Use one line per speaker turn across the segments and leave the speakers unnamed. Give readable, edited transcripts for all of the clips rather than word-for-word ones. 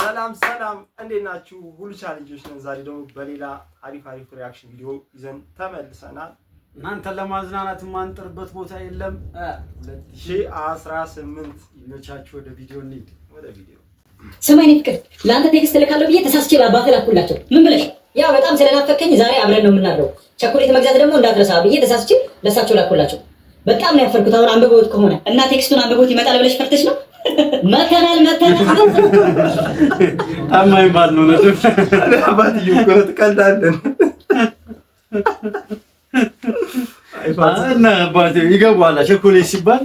ሰላም እንዴት ናችሁ? ሁሉ ቻሌንጆች ነን። ዛሬ ደግሞ በሌላ አሪፍ ሪአክሽን ቪዲዮ ይዘን ተመልሰናል።
እናንተን ለማዝናናት ማንጠርበት ቦታ የለም።
2018
ይመቻችሁ። ወደ ቪዲዮ እንሂድ።
ሰማይኔ ፍቅር ለአንተ ቴክስት ልካለሁ ብዬ ተሳስቼ ለአባትህ ላኩላቸው። ምን ብለሽ? ያ በጣም ስለናፈቀኝ ዛሬ አብረን ነው የምናድረው። ቸኮሌት መግዛት ደግሞ እንዳትረሳ ብዬ ተሳስቼ ለሳቸው ላኩላቸው። በጣም ነው ያፈርኩት። አሁን አንብበውት ከሆነ እና ቴክስቱን አንብበውት ይመጣል ብለሽ ፈርተሽ ነው? መተናል
አማይ ባል ነው ነጥብ
አባትዬ ቆረጥ ቀልዳለን።
እና አባቴ ይገባዋል። ቸኮሌት ሲባል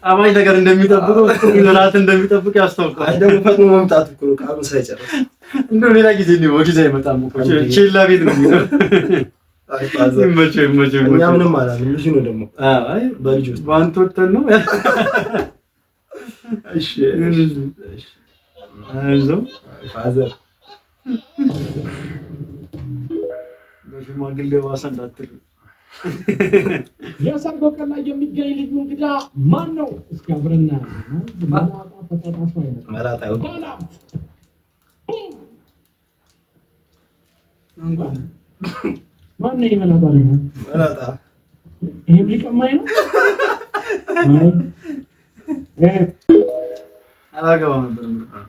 አማይ ነገር እንደሚጠብቀው እራት እንደሚጠብቅ ያስተውቃል።
ደግሞ ፈጥኖ መምጣት እኮ ነው ቃሉን ሳይጨርስ።
እንደው ሌላ ጊዜ ነው ወኪዛ አይመጣም እኮ ቼላ ቤት ነው የሚለው። ይመቸኝ
እኛ ምንም አላለም። ልጅ ነው ደግሞ
አይ
በልጆች
ባንተ ወጥተን ነው።
እሺ
አይዞህ
ፋዘር
በሽማግሌ ዋሳ እንዳትል።
የሰርጎ ቀን ላይ የሚገኝ ልዩ እንግዳ ማን ነው? እስኪ አብረና መላጣ ተጣጣፋ አይነት
መላጣ
ማን ነው? የመላጣ ነው
መላጣ
ይሄም ሊቀማኝ ነው።
አላገባም ነበር።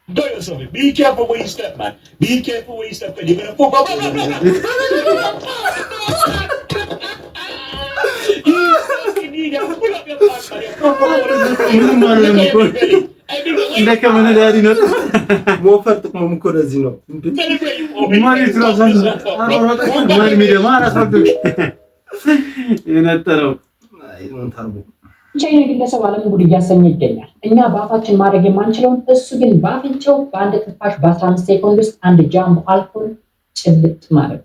Do yourself. Be careful where you step, man. Be careful where you step. You're gonna fall. You need to pull up your back, man.
ሞፈር ጥቅሙ እኮ ለዚህ ነው።
ማለት የነጠረው
ቻይና ግለሰብ ዓለም ጉድ እያሰኘ ይገኛል። እኛ በአፋችን ማድረግ የማንችለውን እሱ ግን በአፍንጫው በአንድ ትንፋሽ በ15 ሴኮንድ ውስጥ አንድ ጃምቦ አልኮል ጭልጥ ማለት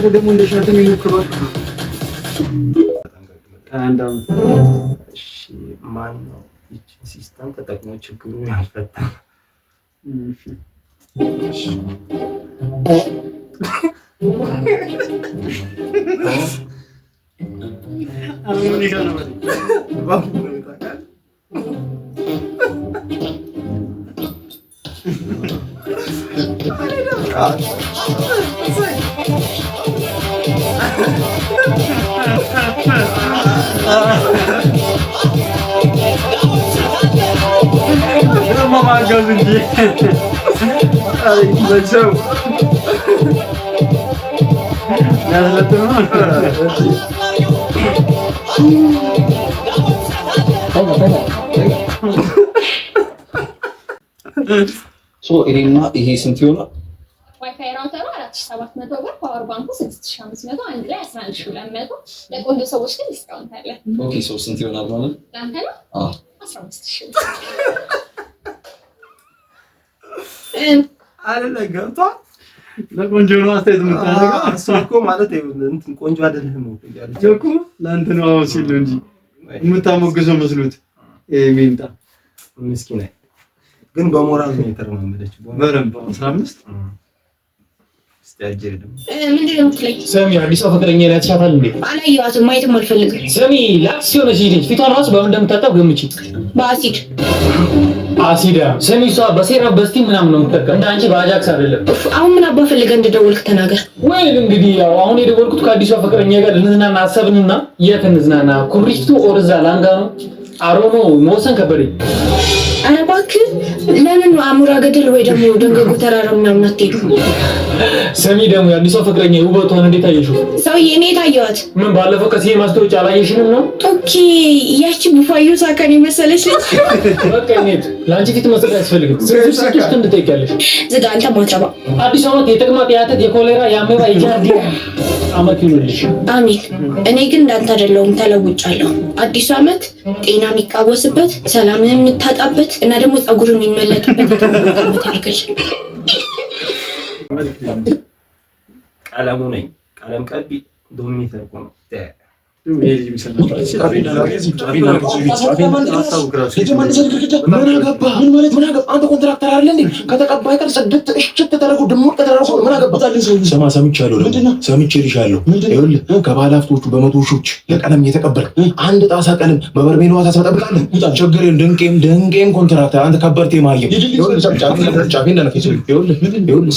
ደግሞ እንደሻተን ይሞክራል።
እሺ ማን ነው እቺ ሲስተም ተጠቅሞ ችግሩን ያልፈታ?
አሁን ይገርም ማማጋዝ እንጂ አይ በቸው ያለተማ
ይሄ ስንት ይሆናል?
ዋይፋይ ራውተሩ 4700 ብር፣ ፓወር ባንኩ 6500፣ አንድ ላይ 11200። ለቆንጆ ሰዎች ግን ዲስካውንት አለ።
ኦኬ ስንት ይሆናል ማለት?
ለአንተ ነው 15000
አለ ገብቷል።
ለቆንጆ ነው አስተያየት የምታደርገው
እሱ እኮ ማለት እንትን ቆንጆ አይደለም ነው ያለች
እኮ ለአንተ ነው ሲል ነው እንጂ የምታሞግሰው መስሎት ሚንጣ
ምስኪና ግን በሞራል ነው የተረማመደች።
በረምባ 15
ስታጀር ደግሞ
ምንድን ነው የምትለኝ?
ሰሚ አዲስ ፍቅረኛ ላይ ተሻታል እንዴ?
አላየኋትም፣ ማየትም አልፈልግም።
ሰሚ ላክስ ሆነሽ ልጅ ፊቷን ራሱ በምን እንደምታጣው ገምጪ።
በአሲድ
አሲዳ ሰሚ እሷ በሴራ በስቲ ምናምን ነው የምትጠቀም እንደ አንቺ በአጃክስ አይደለም።
አሁን ምን አባ ፈልገህ እንደደወልክ ተናገር።
ወይ እንግዲህ ያው አሁን የደወልኩት ከአዲሷ ፍቅረኛ ጋር ልንዝናና አሰብንና የት እንዝናና? ኩሪፍቱ ኦርዛ ላንጋ ነው አሮኖ መወሰን ከበደኝ።
ኧረ እባክህ ለምን አሙራ ገደል ወይ ደግሞ ደንገጎ ተራራ ምናምን አትሄዱ?
ሰሚ ደግሞ የአዲሷ ፍቅረኛ ውበቷን እንዴት አየሽው?
ሰውዬ እኔ ታየዋት።
ምን ባለፈው ከዚህ ማስታወቂያ አላየሽንም ነው?
ኦኬ ያቺ ቡፋዮ ሳካን መሰለሽ ልጅ።
በቃ እኔት ለአንቺ ፊት መስጠት አያስፈልግም። ስለዚህ ሳኪስ ትንጠይቂያለሽ።
ዝጋ አንተ ማትረባ።
አዲስ ዓመት የተቅማጥ የአተት የኮሌራ የአሜባ የጃርዲያ ዓመት ይሁንልሽ።
አሚን። እኔ ግን እንዳንተ አይደለሁም፣ ተለውጫለሁ። አዲሱ ዓመት ጤና የሚቃወስበት፣ ሰላምን የምታጣበት እና ደግሞ ጸጉርን የሚመለጥበት ዓመት ያድርግልሽ።
ቀለሙ ነኝ ቀለም ቀቢ ዶሚኔተር ነው
አንተ ኮንትራክተር አይደል እንዴ? ከተቀባይ ቀር ጽድት እሽት ተደረጉ ድሙቅ ተደረጉ ምን አገባታል? ስማ ሰምቻለሁ። ምንድነው ሰምቼልሻለሁ? ይኸውልህ ከባለ ሀብቶቹ በመቶ ሺዎች ለቀለም እየተቀበልክ አንድ ጣሳ ቀለም በበርሜል ዋታ ታስመጣብጣለህ። ችግር የለም። ድንቄም ኮንትራክተር አንተ ከበርቴ ማየው ይኸውልህ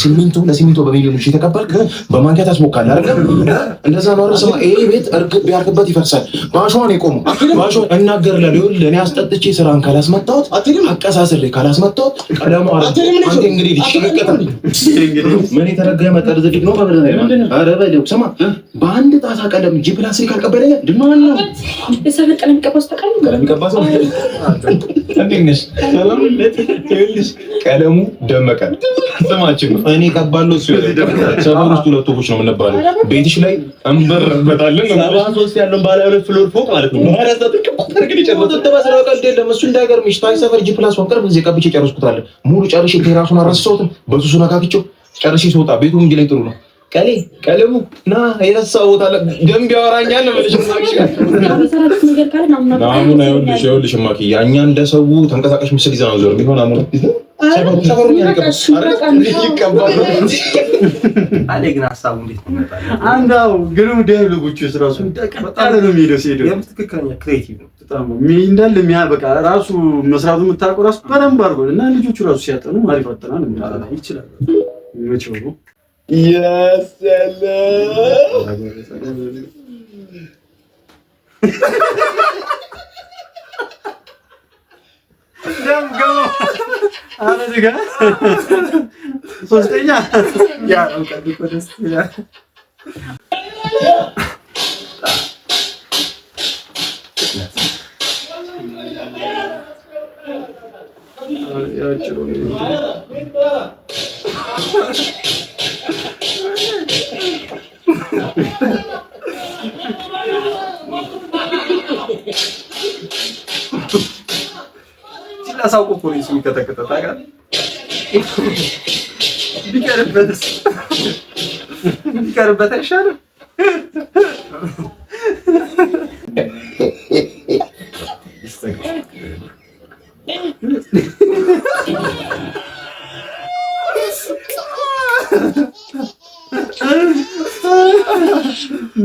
ሲሚንቶ ለሲሚንቶ በሚሊዮኖች የተቀበልክ በማንኪያ ታስሞካለህ አይደል? እንደዛ ነው። ስማ ይሄ ቤት እርግብ ቢያርግበት ይፈርሳል። ባሾን የቆሙ ባሾን እናገርልህ። ይኸውልህ እኔ አስጠጥቼ ስራን ካላስመጣሁት አቀሳስሬ ካላስመጣሁት ቀደሙ አንተ እንግዲህ ልትሸቀጣል። ምን የተረገመ ጠርዝ ልጅ ነው ማለት ነው። ኧረ በለው ስማ በአንድ ጣሳ ቀለም ጂ ፕላስቲክ አልቀበለኝ ድማና
የሰፈር ቀለም ቀባስ ተቀለም
ቀለም ቀባስ እንዴንስ ቀለሙ ደመቀ ስማችን እኔ ቀባለሁ እሱ ሰፈር ውስጥ ሁለት ወፎች ነው የምንባለው። ቤትሽ ላይ እንበርበታለን ነው 73 ያለው ባለ ሁለት ፍሎር ፎቅ ማለት ነው። ማለት ነው ተባሰራ ቀልድ የለም። እሱ እንዳይገርምሽ ታይ ሰፈር ጂ ፕላስ ወንቀር በዚህ ቀብቼ ጨርስኩታል። ሙሉ ጨርሼ ቴራሱን አረሳሁትም በሱሱ ነካክቼው ጨርሼ ስወጣ ቤቱ እንግዲህ ጥሩ ነው። ቀለሙ ና የረሳሁት አለ ደንብ ያወራኛል ነው ማለት ነው። አሁን ይኸውልሽ ማኪ ያኛ እንደሰው ተንቀሳቃሽ ምስል ይዘና ዞር ቢሆን አሁን ሰፈሩኛ ይቀባል
አለ ግን ሐሳቡ እንዴት ነው?
አንዳው ግሩም ዲያሎጎቹ ራሱ በጣም ነው የሚሄደው ሲሄደው
የምትክክለኛ ክሬቲቭ ነው።
በጣም እንዳለ በቃ ራሱ መስራቱ የምታውቀው ራሱ በደንብ አድርጎ እና ልጆቹ ራሱ ሲያጠኑ አሪፍ አጠናን ይችላል ነው
ያሰለ
ደምገው አለ ደጋ ሶስተኛ
ያ ነው ቀድቆ ደስ ይላል። ሲላሳውቁ ፖሊስ የሚከተከተ ታውቃለህ? ቢቀርበት አይሻልም?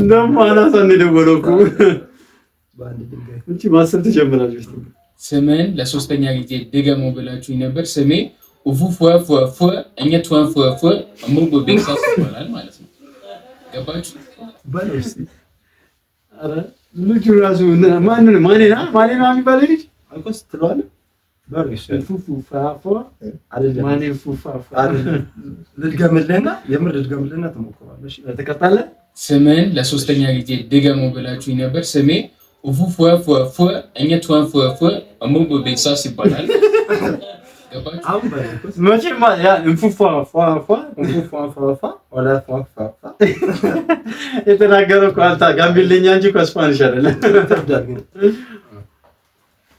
እንደማናሳን ደወለው እኮ በአንድ ድንጋይ እንጂ ማሰብ ትጀምራለች።
ስምን ለሶስተኛ ጊዜ ድገሙ ብላችሁኝ ነበር። ስሜ ኡፉፉፉፉ እኛት ወንፉፉ አሙቡ ቤክሳስ ይባላል ማለት ነው። ገባችሁ?
ባለውስ አረ ልጁ ራሱ ማንና የሚባል ልጅ
አንኮስ ትለዋለህ። ባለውስ
ፉፉፋፉ አይደለም ማን ፉፋፉ
አይደለም። ልድገምልህና የምር ልድገምልህና ትሞክራለህ። እሺ ተቀጣለህ።
ስምን ለሶስተኛ ጊዜ ድገሙ ብላችሁኝ ነበር። ስሜ ኡፉፉፉፉ እኛት ወንፉፉ አሙቡ ቤክሳስ ይባላል። ገባችሁ?
አሁን ባለውስ
መቼም ያ እንፉፋፋፋ
ወላ ፏፋፋ
የተናገረው እኮ አልታ ጋምቤልኛ እንጂ እኮ ስፓኒሽ አይደለም።
ተብዳል ግን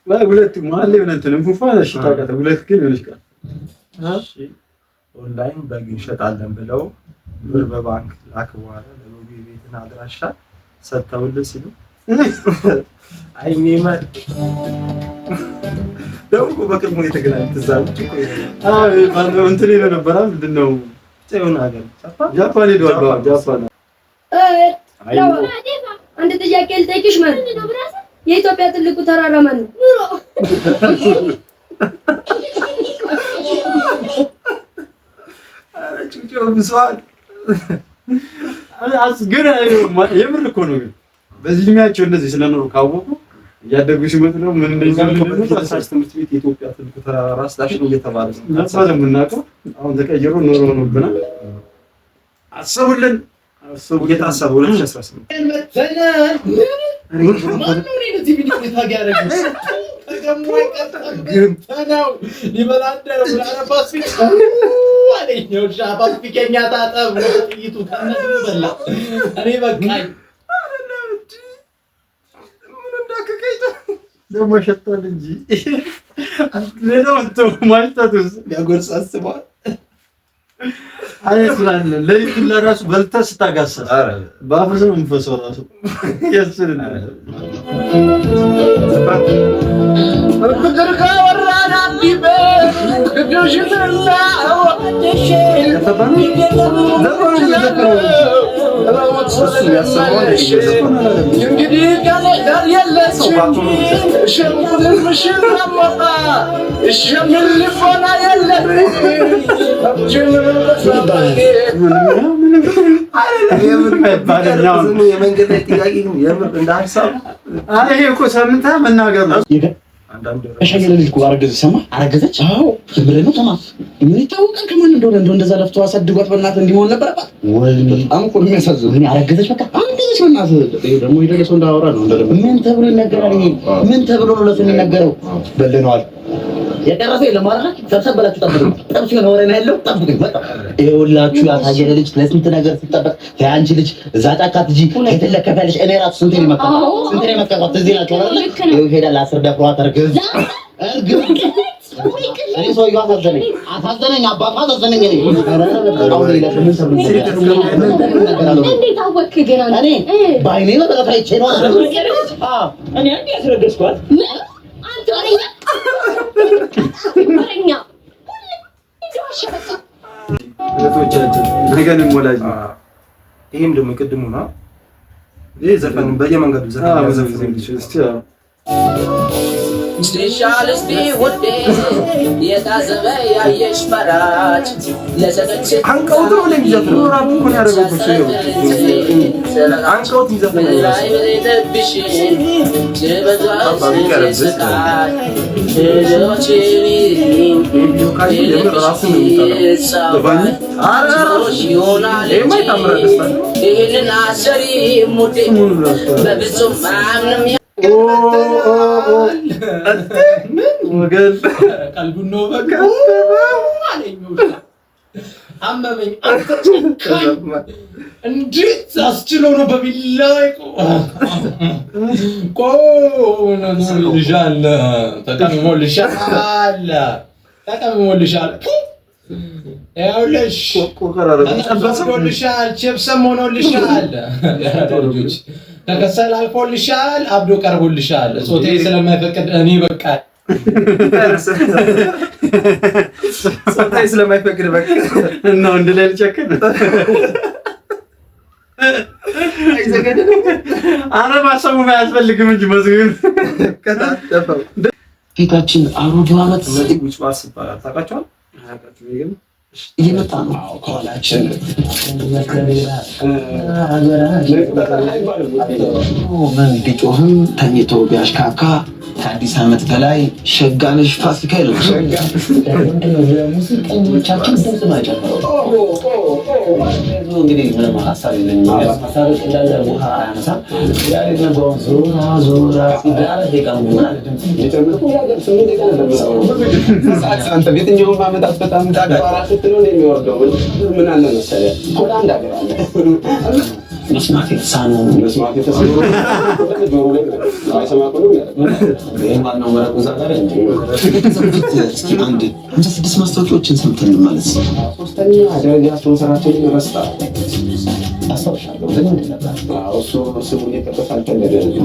ሁለት ማለት ነው እንትን እንፉፋ እሺ ታውቃለህ። ሁለት ግን ይልሽ ቃል
እሺ ኦንላይን በግ እንሸጣለን ብለው ብር በባንክ ላክ በኋላ ለሎቢ ቤትን አድራሻ ሰጥተውልህ ሲሉ አይኔማ ደግሞ በቅርቡ የተገናኙት ትዛሉ እኮ
ባለው እንትን ይለው ነበር። ምንድነው
ጽዮን ሀገር
ጃፓን ሄዷል። ጃፓን
አንድ ጥያቄ ልጠይቅሽ። ማለት ነው የኢትዮጵያ ትልቁ ተራራ ማን ነው?
ጩጮ ብሷል።
ግን የምር እኮ ነው። ግን በዚህ እድሜያቸው እንደዚህ ስለኖሩ ካወቁ እያደጉ ሲመጡ ነው ምን እንደዚህ
ትምህርት ቤት የኢትዮጵያ ትልቁ ተራራ ራስ ዳሽን እየተባለ
ነበር የምናውቀው። አሁን ተቀይሮ ኖሮ ሆኖብናል። አሰቡልን
እየታሰበ 2018
ደግሞ ሸቷል እንጂ ሌላው ማሽታቱስ
ሊያጎርስ አስቧል።
አይስላል ለይቱን ለራሱ በልተህ ስታጋሰስ በአፍህ ነው የምፈሰው ራሱ ያስልና
ፍቅር ካወራን አዲበ ግድሽና ወደሽ እንግዲህ ጋር የለሽም ሸምቁልን ምሽል አሞታ እሸምል ልፎና የለም
የመንገድ ላይ ጥያቄ የምር እንደ ሀሳብ
ይሄ እኮ ሰምታ መናገር ነው።
ከሸገለ ልጅ እኮ አረገዘች። ሰማ አረገዘች? አዎ የምር ነው። ሰማ ምን ይታወቃል ከማን እንደሆነ እንደዛ ለፍቶ አሳድጓት በእናትህ እንዲሆን ነበረባት። ወይ በጣም እኮ የሚያሳዝን ምን አረገዘች? በቃ አረገዘች በእናትህ። ይሄ ደግሞ ይደረሰው እንዳወራ ነው። ምን ተብሎ ይነገራል? ይሄ ምን ተብሎ ነው ለሰው የሚነገረው? በለነዋል የቀረፈ የለም አይደል? ተሰበላችሁ ጠብቁ። ጠብቁ ነው ወሬ ነው ያለው። ጠብቁ በቃ ይኸውላችሁ ያታየለ ልጅ ለስንት ነገር ሲጠበቅ ያንቺ ልጅ እዛ ጫካ ትጂ የተለከፈልሽ እኔ ራሱ ስንት ነው መከራት እዚህ ናቸው አይደል? ይኸው ሄዳል 10 ደፍሯ ተርግዝ እኔ ሰው አሳዘነኝ አባባ አሳዘነኝ።
እንዴት አወቅህ ግን? እኔ
ባይኔ ነው ተከታይቼ ነው
እኔ አንዴ ያስረገዝኳት
አንተ ወሬኛ
እህቶቻችን ነገንም ወላጅ
ይሄም ደግሞ ቅድሙ ነው። ይሄ ዘፈን በየመንገዱ ዘፈን
ስፔሻሊስት ወዴ የታዘበ ያየሽ ፈራጅ ለሰጠች
አንቀውት ነው ለሚዘፍነው ራሱ እኮ ያደረገው እሱ አንቀውት ይዘፍናል
ላይ ለብሽ ጀበዛው ይስቃል ጆች
ቪዲዮ ካይ የምር ራሱ ነው የሚታየው አራራሽ
ይሆናል ይሄንን አሰሪ ሙዴ በብዙም ማምንም
ወገን
ቀልቡን ነው በቃ አመመኝ። እንዴት አስችሎ ነው በቢላ ልሻል ተቀምሞልሻል ያውልሽ ተቀምሞልሻል ችብስም ሆኖልሻል ልጆች ተከሰል አልፎልሻል አብዶ ቀርቦልሻል ጾቴ ስለማይፈቅድ እኔ በቃ
ጾቴ ስለማይፈቅድ በቃ
እና ወንድ ላይ ልጨክን አረ ማሰሙ ማያስፈልግም እንጂ መዝግብ
ከታጠፈው
ፊታችን አሮጌ ዓመት
እነዚህ ጉጭዋስ ይባላል ታውቃቸዋል?
እየመጣ ነው ከኋላችን ምን ቢጮህም ተኝቶ ቢያሽካካ ከአዲስ ዓመት በላይ ሸጋነሽ ፋሲካ ይለው ሙዚቀኞቻችን ድምፅ ነው የጨመረው። እንግዲህ ምንም ሀሳብ የለኝም። ሀሳብ እንዳለ ውሃ አያነሳም። ዞራ ዞራ
አንተ ቤትኛውን ማመጣት በጣም ዳግባራ ስትለው ነው የሚወርደው። ምን አለ መሰለህ ኮላ እንዳገር አለ
መስማት የተሳነው
መስማት የተሳነው ጆሮ ላይ አይሰማ እኮ ነው
ማነው መረቁ እዛ ጋር እንጂ እስኪ አንድ 56 ማስታወቂያዎችን ሰምተን ማለት ነው።
ሶስተኛ ደረጃ ስፖንሰራችንን ረስታ
አስታውሻለሁ ግን ምንድን ነበር?
እሱ ስሙን የጠቀሳል ተለደረጃ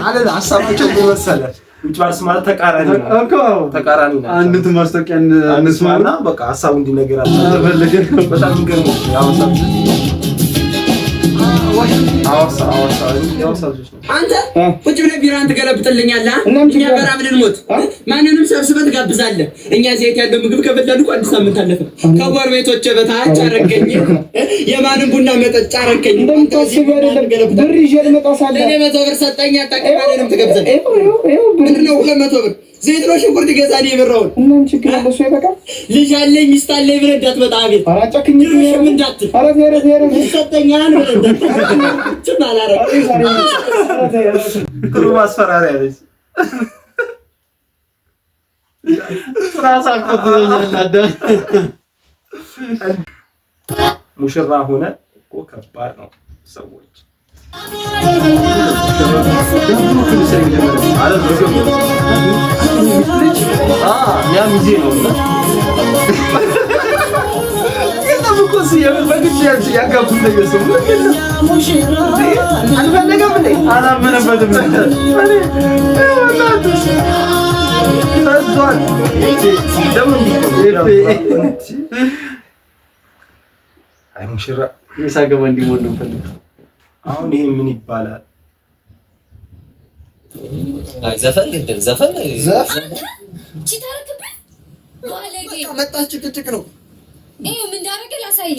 አለ ሀሳባቸው መሰለህ ውጭዋስ ማለት ተቃራኒ ነው እኮ ተቃራኒ ነው።
አንዱት ማስታወቂያን እንስማና
በቃ ሀሳቡ እንዲነገር አልፈልግም። በጣም ይገርም ያው
አንተ ቁጭ ብለህ ቢራን ትገለብጥልኛለህ። እኛ በራ ምን እንሞት ማንንም ሰብስበህ ትጋብዛለህ። እኛ ዘይት ያለው ምግብ ከበላን እኮ አንድ ሳምንት አለፈ። ከጎረቤቶቼ በታች አረከኝ የማንም ቡና መጠጫ አረከኝ። እንደምታስበው አይደለም ብር ይዤ ልመጣ ሳለ እኔ 100 ብር ሰጠኝ አታውቅም። ትገብዘን ምንድን ነው 200 ብር ዘይት ነው ሽንኩርት ገዛኔ የበራውን
እናም ችግር አለ እሱ ይበቃ።
ልጅ አለኝ ሚስት አለኝ ብለህ እንዳትመጣ ቤት
አራጨክኝ
ነው እንዳት
ኧረ
ሰጠኛን ጭማላረ
ጥሩ ማስፈራሪያ ነች። ሙሽራ ሆነ እኮ ከባድ ነው ሰዎች ያ ሚዜ ነው
እኮ የምን በግድ ያጋቡት ነገር ሰው አልፈለገም እንዴ? አላመነበትም።
አይ ሙሽራ
የሳገባ እንዲሞን ነው ፈልግ።
አሁን ይሄ ምን ይባላል?
አይ ዘፈን ግድም ዘፈን
ቺታርክበት ባለጌ
መጣች ጭቅጭቅ ነው።
ምን እንዳደረገ ላሳይ።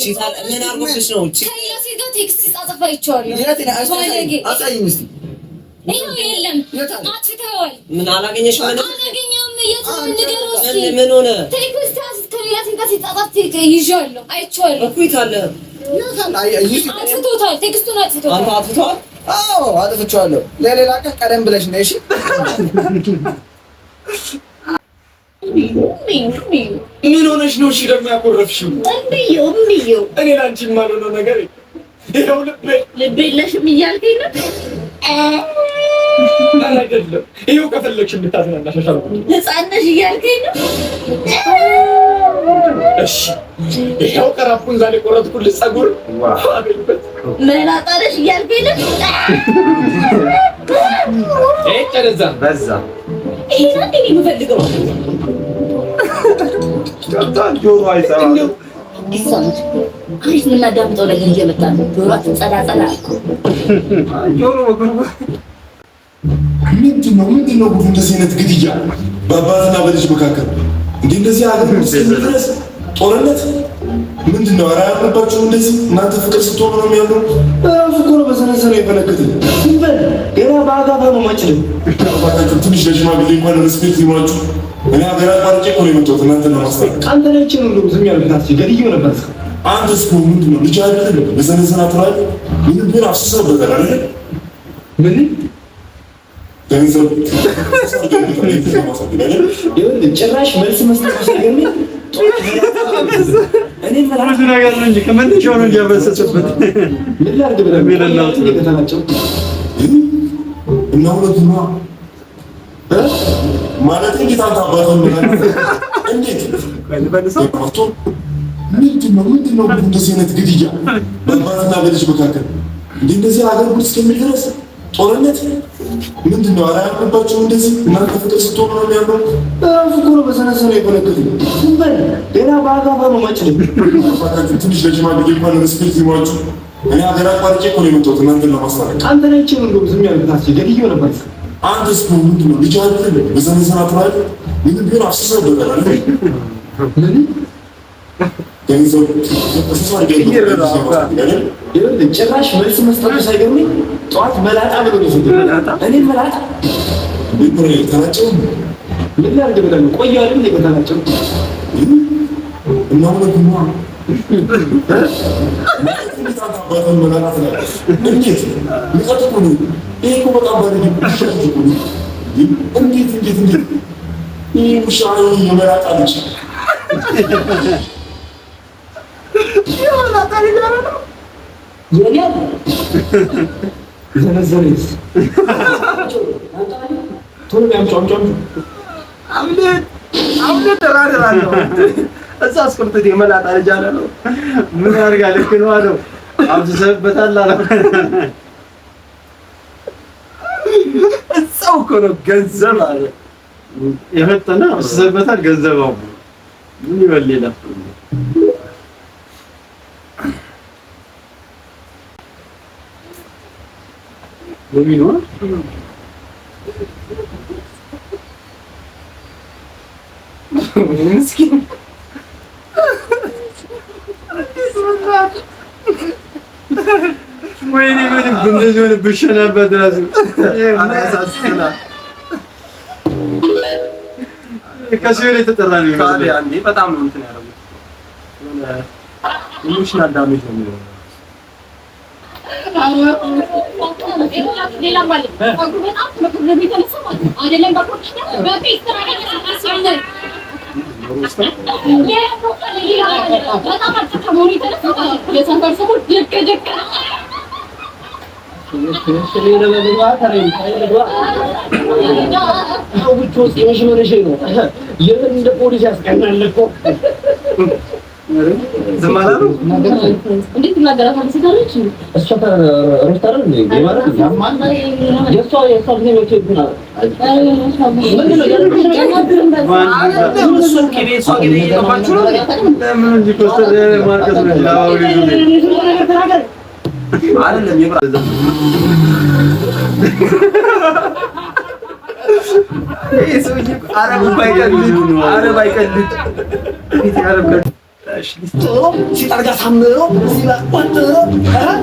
ምን አርጎሽ ነው?
ከሌላ ሴት ጋር ቴክስት ጻጻፋ ይቻላል።
አሳይኝ እስቲ።
ይሄው የለም አጥፍተዋል።
ምን አላገኘሽም?
አላገኘሁም። የትም ንገረው እስኪ።
ምን ሆነ?
ቴክስት ከሌላ ሴት ጋር ሲጻጻፍ ይዣለሁ፣ አይቼዋለሁ።
እኮ ይታለ
አጥፍቶታል። ቴክስቱን አጥፍቶታል።
አንተ አጥፍተዋል?
አዎ አጥፍቼዋለሁ። ለሌላ ቀን ቀደም ብለሽ ነው እሺ።
ምን ሆነሽ ነው? እሺ ደግሞ ያቆረፍሽው?
እምቢው
እኔ ላንቺ የማልሆነው ነገር ይሄው ልቤ
የለሽም እያልከኝ ነው?
አይደለም። ይሄው ከፈለግሽ እንድታዝናናሽ አልኩኝ።
ሕፃን ነሽ እያልከኝ ነው?
እሺ ይሄው ቀራፉን ዛሬ ቆረጥኩልሽ ፀጉር አገኝበት።
መላጣ ነሽ እያልከኝ ነው?
ጨረዛ
በዛ
ይሄን አንዴ ነው የምፈልገው።
ገብቷል። ጆሮ አይሰማም።
ይሰማል። አሪፍ የምናዳምጠው ነገር እየመጣ ነው። ጆሮአችን ጸዳ ጸዳ
ጆሮ ወግሩ
ምንድነው ጉዱ? እንደዚህ አይነት ግድያ በአባትና በልጅ መካከል እንዴ! እንደዚህ ሀገር ውስጥ ድረስ ጦርነት ምንድነው? ኧረ አያምርባችሁም? እንደዚህ እናንተ ፍቅር ስትሆኑ ነው የሚያምረው።
ራሱ እኮ ነው በሰነሰነ የፈነከተኝ። ገና በአጋባ ነው ማጭል።
አባታችሁ ትንሽ ለሽማግሌ እንኳን ሪስፔክት ይኖራችሁ። እኔ ሀገር አቋርጬ እኮ ነው የመጣሁት እናንተን ለማስታረቅ።
አንተ ነች ነው ዝም ያልኩት። አስቼ ገድዬው ነበር።
አንተ እስኮ ምንድነው ልጅ አይደለም በሰነሰና ትራይ ምን ምን አፍስሰውበታል አይደል?
ምን
ገንዘብ
ጭራሽ መልስ መስጠት ሲገርም እኔ ብዙ ነገር ነው እንጂ ከመንቻው ነው ያበሰሰበት። ምን ላድርግ ብለህ ሚለናው ከተናጨው
እና ሁለቱማ ማለት እንዴት አንተ አባቱ እንዴት ምንድነው እንደዚህ አይነት ግድያ በአባትና በልጅ መካከል እንዴ! እንደዚህ ሀገር ውስጥ እስከሚደርስ ጦርነት ምንድነው? ኧረ አያምርባችሁም? እንደዚህ እናንተ ፍቅር ስትሆኑ ነው የሚያምረው።
ራሱ እኮ ነው በሰነሰነ የፈነከተኝ። ገና በአጋባ ነው ማጭል።
አባታችሁ ትንሽ ለሽማግሌ እንኳን ሪስፔክት ይኖራችሁ። እኔ ሀገር አቋርጬ እኮ ነው የመጣሁት እናንተን ለማስታረቅ።
አንተ ነች ነው ዝም ያልኩት። አስቼ ገድዬው ነበር።
አንተ እስኮ ምንድነው ልጅ አይደለም በሰነሰና ትራይ ምን ቢሆን አፍስሰውበታል አይደል?
ምን
ገንዘብ
ጭራሽ መልስ መስጠቱ ሳይገርመኝ ጠዋት መላጣ ብሎ ነው እኔ መላጣ
ተናጨው።
ምን ላድርግ ብለህ ነው? ቆየሁ አይደል ከተናጨው
እና ሁለቱማ እንዴት ሚቀጥቁ ነው? ይሄ እኮ በጣም ባለጌ እንዴት ይህ ውሻ የመላጣ ልጅ
ዘነዘሬስ ቶሎ ያምጫምጫም
አምሌት ተራራራለሁ እዛ አስቀምጥት የመላጣ ልጅ አለ ነው።
ምን አድርጋ ልክ ነው አለው። አብዝሰበታል አለ።
እዛው እኮ ነው ገንዘብ አለ
የፈጠነ አብዝሰበታል ገንዘብ አው ምን ይበል ሌላ ወሚኖ
ምስኪን
ወይኔ ምን እንደዚህ ሆነ ብሸናበት ራሱ
አሳስና
ከሲዮን የተጠራ ነው
ታዲያ እንዴ በጣም ነው እንትን ያደረጉት ኢሞሽናል ዳሜጅ ነው የሚሆነው።
ሌላ ማለት አይደለም
እንደ ፖሊስ ያስቀናል እኮ
ዘማላሉ
እንዴት እናገራታለሁ? ሲታረች
እሷ ሮስተር ነው የማለት ያማን የሷ ቢሆን ይችላል። ምንድነው ያለው? እሱ ከቤት ሰው ግን እየተባችሁ ነው። ለምን እንጂ ኮስተር ማርከስ ነው ያው አይደለም የብራ
ሰውዬ አረብ ባይቀልድ
ሲጠርጋ ሳምሮ ሲባቆጥሮ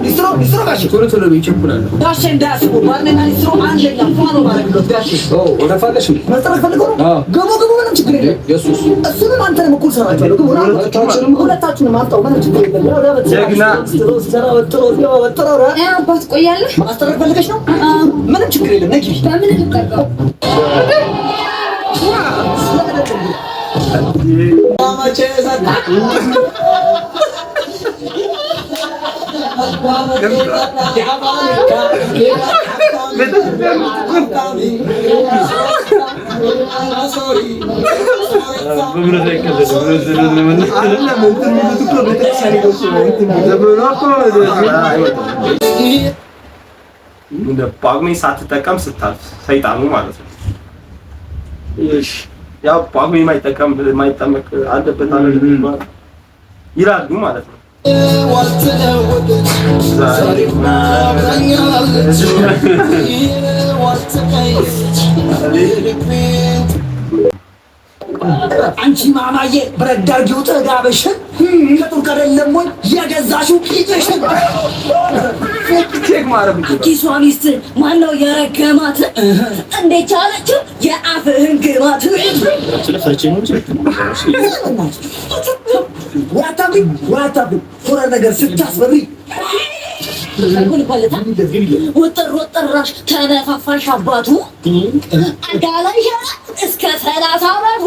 ሊስትሮ ጋሽ ቶሎ ይቸኩላል። ጋሽ እንዳያስቡ ባልና ሊስትሮ አንደኛ ፋኖ ማለት ነው። ጋሽ ወደ ፋለሽ መስጠት ፈልገው ገቡ ምንም ችግር የለም። ኢየሱስ እሱንም አንተንም እኩል ሰራቻለሁ። ገቡ ሁለታችሁንም አምጣው ምንም ችግር የለም። ጀግና ወጥሮ
አባት ቆያለህ
ማስተረክ ፈልገሽ ነው? ምንም ችግር የለም። ነጊ
በምን ልጠቀው
ጳጉሜ ሳትጠቀም ስታልፍ ሰይጣኑ ማለት ነው። ያው ጳጉሜ የማይጠመቅ አለበት ይላሉ ማለት ነው።
አንቺ ማማዬ በረዳጊው ተጋበሽን ከቱርክ አይደለም ወይ የገዛሽው ቂጥሽን
አዲሷ ሚስት ማነው የረገማት? እንዴት ቻለችው የአፍህን ግማት?
ዋታቢ ሆነ ነገር ስታስበሪ
ወጠራሽ ተነፋፋሽ አባቱ አዳላይ እስከ 30 ዓመቱ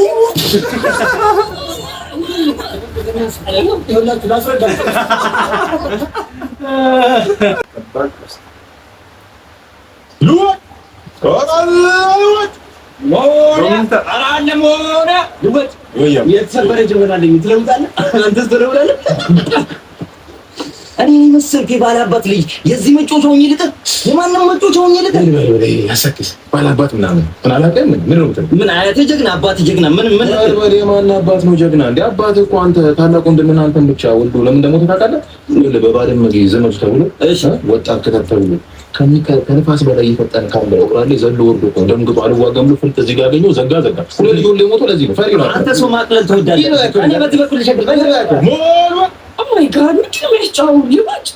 የተሰበረ ጀበና አለኝ ትለውጣለህ። አንተስ ትለውጣለህ። እኔ መሰልክ ባላባት ልጅ የዚህ መጮቻ ሆኜ ልጥር የማንም መጮቻ ሆኜ ልጥር
ያሰክስ ባላባት ምናምን አላውቅም። ምን ነው
ምን አያቴ ጀግና አባቴ ጀግና ምን
የማን አባት ነው ጀግና? እንደ አባት እኮ አንተ ታላቁ እንደምን አንተን ብቻ ወልዶ ለምን ደግሞ ታውቃለህ? በባድመ ዘመቱ ተብሎ ወጣት ከተተብሎ ከንፋስ በላይ እየፈጠነ ካለ ወራሌ ዘሎ ወርዶ ደምግጦ አልዋጋም ብሎ ፍልጥ እዚህ ጋር ያገኘው ዘጋ ሁለት ልጆች ለሞቶ ለዚህ ነው ፈሪ ነው።
አንተ ሰው ማቅለል ትወዳለህ። እኔ በዚህ በኩል ልሸግር Oh my God! What do you mean, Joe? You watch?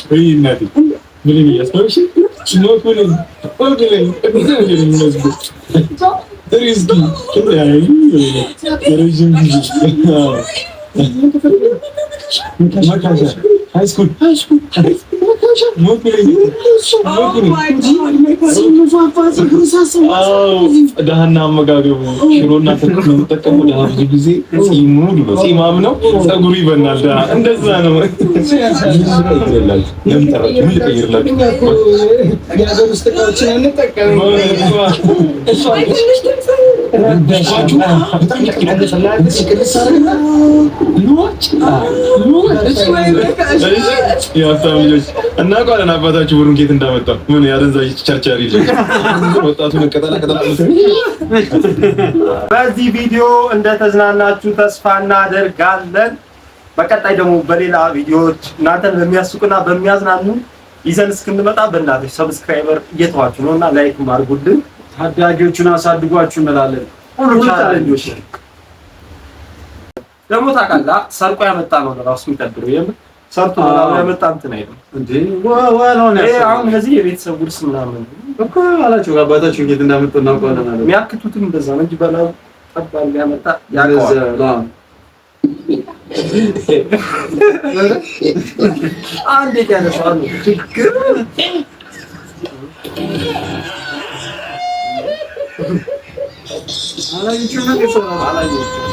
Hey, Natty. What are you asking? Snorkeling. Snorkeling. Risky. High school. ደህና አመጋገቡ ሽሮና ተክቶ ነው የምጠቀመው። ደህና ብዙ ጊዜ ፂሙድ ነው ፂማም ነው ፀጉሩ ይበናል። ደህና እንደዛ ነው። ለምን ተረክ ምን ልቀይርላችሁ? ያገር ውስጥ እቃዎችን እንጠቀም እና ቋለን አባታችሁ ብሩን ኬት እንዳመጣ ምን ያደንዛዥ ቸርቻሪ ወጣቱ ቀጠላ
በዚህ ቪዲዮ እንደተዝናናችሁ ተስፋ እናደርጋለን። በቀጣይ ደግሞ በሌላ ቪዲዮዎች እናንተን በሚያስቁና በሚያዝናኑ ይዘን እስክንመጣ በእናትህ ሰብስክራይበር እየተዋችሁ ነውና ላይክ አድርጉልን።
ታዳጊዎቹን አሳድጓችሁ እንላለን።
ሁሉ ቻሌንጆች ደግሞ ታውቃለህ ሰርቆ ያመጣ ነው ለራሱ የሚጠብረው የምን ሰርቶ ነው ያመጣ እንትን አይደለም እንዴ ዋው አሁን እነዚህ የቤተሰብ ጉርስ ምናምን
እኮ አላችሁ አባታችሁ እንዴት እንዳመጡ እናውቃለን ማለት
የሚያክቱትም እንደዛ ነው እንጂ በላው ጠባል ያመጣ ያቀዋል። አንዴ ያነሳው ችግር አላየችው ነው የሰራው አላየችው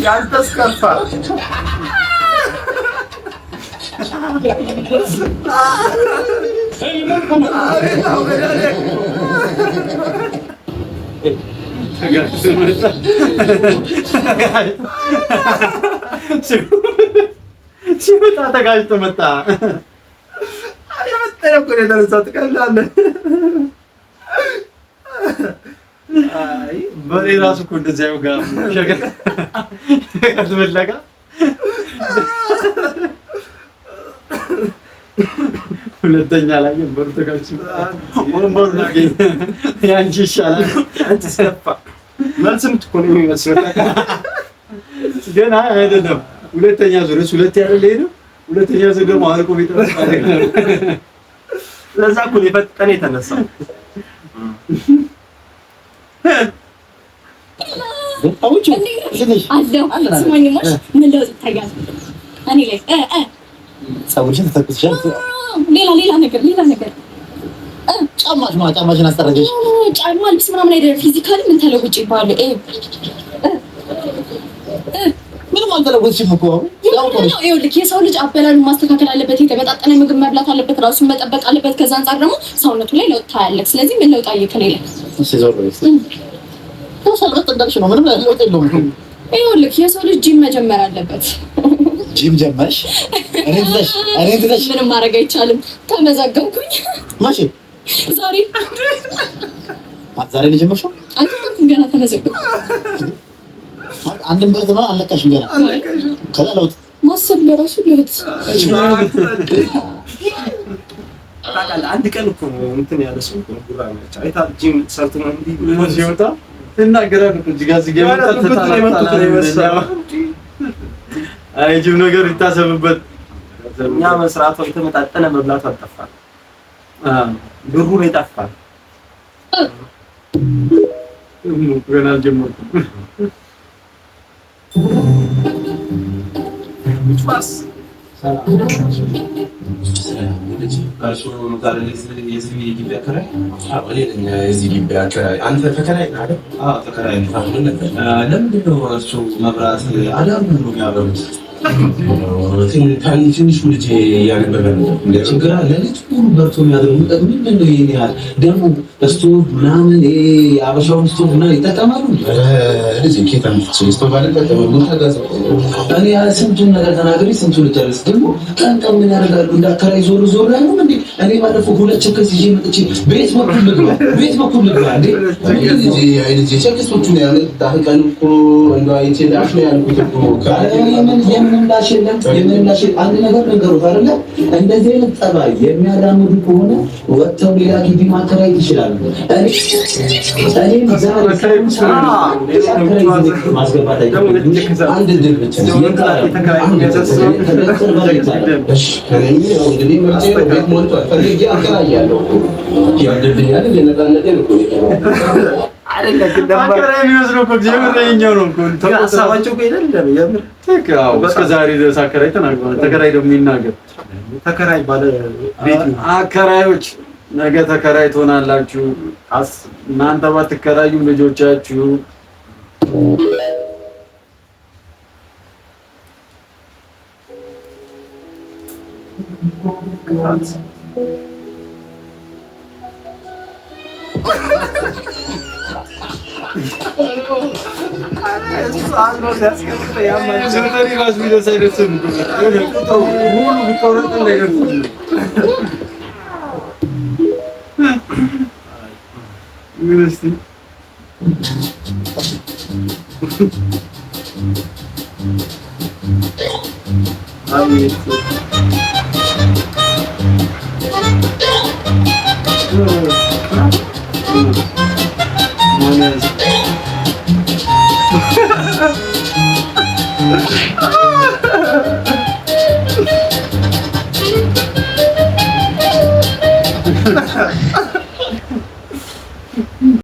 ያንተስ ከፋ
ሲመጣ ተጋጭቶ መጣ። አይመጣም እኮ ነው የተነሳው። ትቀላለህ። አይ በሌላ ራሱ እኮ እንደዚያ ያው ጋር ሸገር ተመለጋ ሁለተኛ ላይ ወንበር ተጋጭቶ ወንበር ላይ ያንቺ ይሻላል። አንቺ ሰፋ መልስም ትኮን የሚመስለው ገና አይደለም። ሁለተኛ ዙር እሱ ሁለት ያለ ነው። ሁለተኛ ዙር ደግሞ አልቆ ቢጠራ
ለዛ እኮ የፈጠነ የተነሳው
አውጭ
አለው ስማኝሞሽ ምን ለውጥ ይታያል? እኔ ላይ
ፀጉርሽን ተተኩስሻል።
ሌላ ነገር
ጫማሽን አስጠረገሽ።
ጫማ ልብስ ምናምን አይደለም። ፊዚካሊ ምን ተለውጭ ይባላል?
ምንም አልተለወጥሽም እኮ።
ይኸውልህ የሰው ልጅ አበላሉን ማስተካከል አለበት። የተመጣጠነ ምግብ መብላት አለበት። ራሱን መጠበቅ አለበት። ከዛ አንጻር ደግሞ ሰውነቱ ላይ ለውጥ ታያለህ። ስለዚህ ምን ለውጥ አየህ? ከሌለ
እሺ ዞር በይስ ሰውነት እንዳልሽ ነው። ምንም ለውጥ የለውም።
ይኸውልህ የሰው ልጅ ጂም መጀመር አለበት።
ጂም ጀመርሽ? እኔ ትለሽ
ምንም ማድረግ አይቻልም። ተመዘገብኩኝ።
ማሽ
ዛሬ
ነው የጀመርሽው?
አልተመዘገብኩም ገና ተመዘገብኩ።
አንድም ብረት ነው አለቀሽም ገና። ከዛ ለውጥ
ማሰብ በራሱ ለውጥ
ታውቃለህ። አንድ ቀን እኮ እንትን ያለ ሰው እኮ ጉራ ነች። አይታ ጂም ሰርቶ ነው እንዴ ብሎ ሲወጣ
እናገራለሁ እኮ እዚህ ጋር አይ ጂም ነገር ይታሰብበት።
እኛ መስራቱ የተመጣጠነ መብላቱ አልጠፋም። ብሩ ነው የጠፋው።
ገና አልጀመርኩም።
ጭዋስ
አንተ ተከራይ ነህ አይደል? አዎ ተከራይ ነህ። ለምንድን ነው እሱ መብራት አዳር ነው የሚያበሩት? ትንሹ ልጅ እያነበበ ነው። ችግር አለ። ልጅ ሁሉ በርቶ የሚያደርጉት ምንድን ነው? ይሄን ያህል ደግሞ ስቶቭ ምናምን የአበሻውን ስቶቭ ምናምን ይጠቀማሉ። ልጅ ኬታን ስቶቭ አለበት እኔ ስንቱን ነገር ተናገሪ ስንቱን ልጨርስ። ደግሞ ቀን ቀን ምን ያደርጋሉ? እንዳከራይ ዞር ላይ ነው እንዴ? እኔ ባለፈው ሁለት ቸከስ ይዤ መጥቼ ቤት በኩል ልግባ እንዴ? ልጅ ቸከሶቹን ያመጣህቀን እኮ እንደ አይቴ ዳሽ ነው ያልኩት እኮ የምንላሽ አንድ ነገር ነገሩት አይደለ? እንደዚህ አይነት ጠባይ የሚያራምዱ ከሆነ ወጥተው ሌላ ግቢ ማከራየት ይችላሉ። ማስገባት አንድ ድል ብቻ
አከራዮች ነገ ተከራይ ትሆናላችሁ። እናንተ ባትከራዩም ልጆቻችሁ